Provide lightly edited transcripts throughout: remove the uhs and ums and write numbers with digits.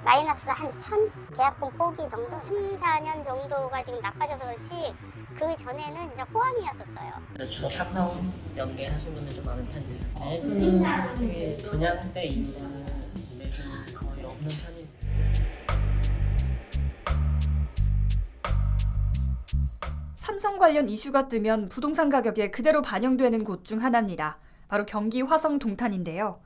마이너스 한 1000? 계약금 포기 정도? 3, 4년 정도가 지금 나빠져서 그렇지 그 전에는 진짜 호황이었었어요. 주로 탑다운 연계하시는 분들 좀 많은 편이에요. 매수는 솔직히 분양대 이후로는 매수는 거의 없는 편이에요. 삼성 관련 이슈가 뜨면 부동산 가격에 그대로 반영되는 곳 중 하나입니다. 바로 경기 화성 동탄인데요.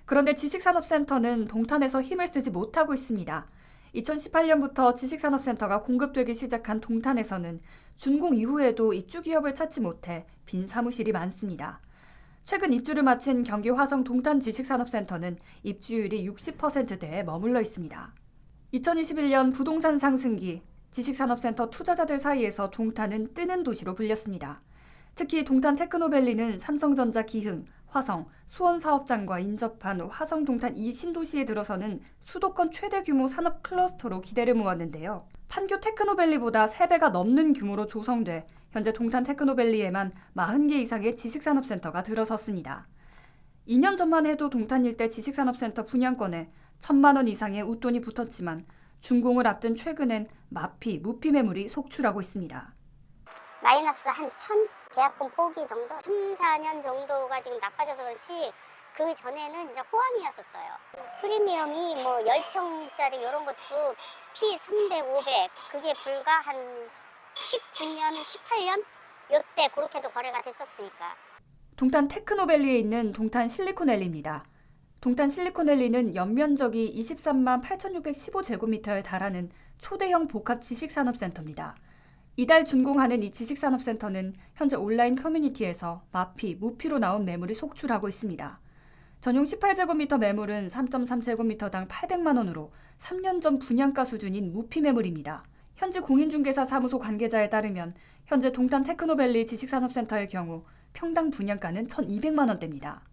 그런데 지식산업센터는 동탄에서 힘을 쓰지 못하고 있습니다. 2018년부터 지식산업센터가 공급되기 시작한 동탄에서는 준공 이후에도 입주 기업을 찾지 못해 빈 사무실이 많습니다. 최근 입주를 마친 경기 화성 동탄 지식산업센터는 입주율이 60%대에 머물러 있습니다. 2021년 부동산 상승기, 지식산업센터 투자자들 사이에서 동탄은 뜨는 도시로 불렸습니다. 특히 동탄 테크노밸리는 삼성전자 기흥, 화성, 수원 사업장과 인접한 화성 동탄 이 신도시에 들어서는 수도권 최대 규모 산업 클러스터로 기대를 모았는데요. 판교 테크노밸리보다 3배가 넘는 규모로 조성돼 현재 동탄 테크노밸리에만 40개 이상의 지식산업센터가 들어섰습니다. 2년 전만 해도 동탄 일대 지식산업센터 분양권에 1,000만 원 이상의 웃돈이 붙었지만 준공을 앞둔 최근엔 마피, 무피 매물이 속출하고 있습니다. 마이너스 한 1000? 계약금 포기 정도? 3, 4년 정도가 지금 나빠져서 그렇지 그 전에는 진짜 호황이었었어요. 프리미엄이 뭐 10평짜리 이런 것도 P 300, 500 그게 불과 한 19년, 18년? 요때 그렇게도 거래가 됐었으니까. 동탄 테크노밸리에 있는 동탄 실리콘밸리입니다. 동탄 실리콘밸리는 연면적이 23만 8,615제곱미터에 달하는 초대형 복합 지식산업센터입니다. 이달 준공하는 이 지식산업센터는 현재 온라인 커뮤니티에서 마피, 무피로 나온 매물이 속출하고 있습니다. 전용 18제곱미터 매물은 3.3제곱미터당 800만 원으로 3년 전 분양가 수준인 무피 매물입니다. 현지 공인중개사 사무소 관계자에 따르면 현재 동탄 테크노밸리 지식산업센터의 경우 평당 분양가는 1,200만 원대입니다.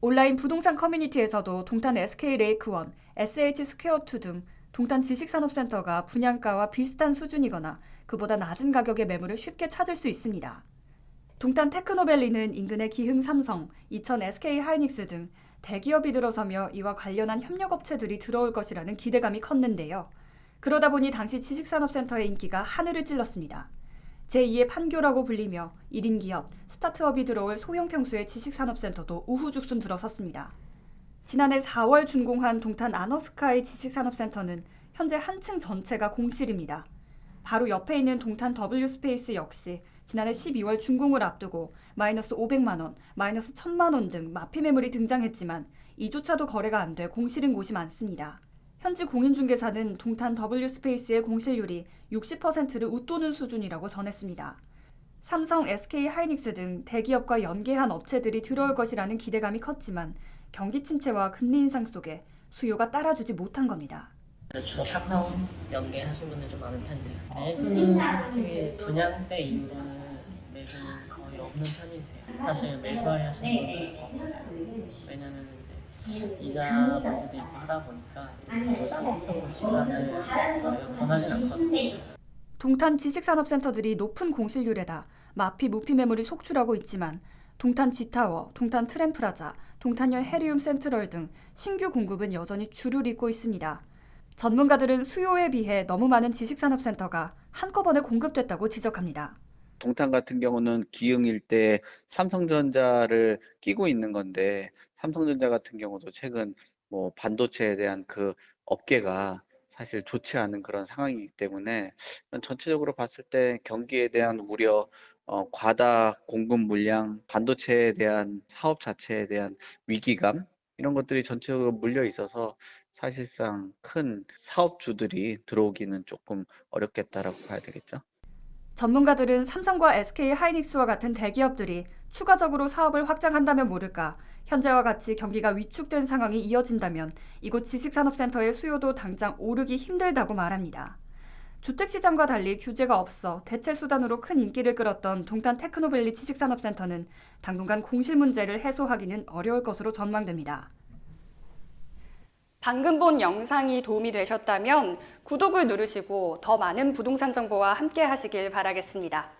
온라인 부동산 커뮤니티에서도 동탄 SK레이크원, SH스퀘어2 등 동탄 지식산업센터가 분양가와 비슷한 수준이거나 그보다 낮은 가격의 매물을 쉽게 찾을 수 있습니다. 동탄 테크노밸리는 인근의 기흥 삼성, 이천 SK하이닉스 등 대기업이 들어서며 이와 관련한 협력업체들이 들어올 것이라는 기대감이 컸는데요. 그러다 보니 당시 지식산업센터의 인기가 하늘을 찔렀습니다. 제2의 판교라고 불리며 1인 기업, 스타트업이 들어올 소형 평수의 지식산업센터도 우후죽순 들어섰습니다. 지난해 4월 준공한 동탄 아너스카이 지식산업센터는 현재 한 층 전체가 공실입니다. 바로 옆에 있는 동탄 W스페이스 역시 지난해 12월 준공을 앞두고 마이너스 500만 원, 마이너스 1,000만 원 등 마피 매물이 등장했지만 이조차도 거래가 안 돼 공실인 곳이 많습니다. 현지 공인중개사는 동탄 W스페이스의 공실률이 60%를 웃도는 수준이라고 전했습니다. 삼성, SK하이닉스 등 대기업과 연계한 업체들이 들어올 것이라는 기대감이 컸지만 경기 침체와 금리 인상 속에 수요가 따라주지 못한 겁니다. 주로 탑다운 연계하시는 분들 좀 많은 편이에요. 매수는 솔직히 분양대 이후로는 매수는 거의 없는 편이에요. 사실 매수하려 하시는 분들이 없어요. 왜냐면 이제 이자 문제도 있고 하다 보니까 투자 목적으로 집안을 권하진 않거든요. 동탄 지식산업센터들이 높은 공실률에다 마피, 무피 매물이 속출하고 있지만 동탄 G타워, 동탄 트램프라자, 동탄역 해리움 센트럴 등 신규 공급은 여전히 줄을 잇고 있습니다. 전문가들은 수요에 비해 너무 많은 지식산업센터가 한꺼번에 공급됐다고 지적합니다. 동탄 같은 경우는 기흥 일대에 삼성전자를 끼고 있는 건데 삼성전자 같은 경우도 최근 뭐 반도체에 대한 그 업계가 사실 좋지 않은 그런 상황이기 때문에 전체적으로 봤을 때 경기에 대한 우려, 과다 공급 물량, 반도체에 대한 사업 자체에 대한 위기감 이런 것들이 전체적으로 물려 있어서 사실상 큰 사업주들이 들어오기는 조금 어렵겠다라고 봐야 되겠죠. 전문가들은 삼성과 SK하이닉스와 같은 대기업들이 추가적으로 사업을 확장한다면 모를까 현재와 같이 경기가 위축된 상황이 이어진다면 이곳 지식산업센터의 수요도 당장 오르기 힘들다고 말합니다. 주택시장과 달리 규제가 없어 대체 수단으로 큰 인기를 끌었던 동탄 테크노밸리 지식산업센터는 당분간 공실 문제를 해소하기는 어려울 것으로 전망됩니다. 방금 본 영상이 도움이 되셨다면 구독을 누르시고 더 많은 부동산 정보와 함께 하시길 바라겠습니다.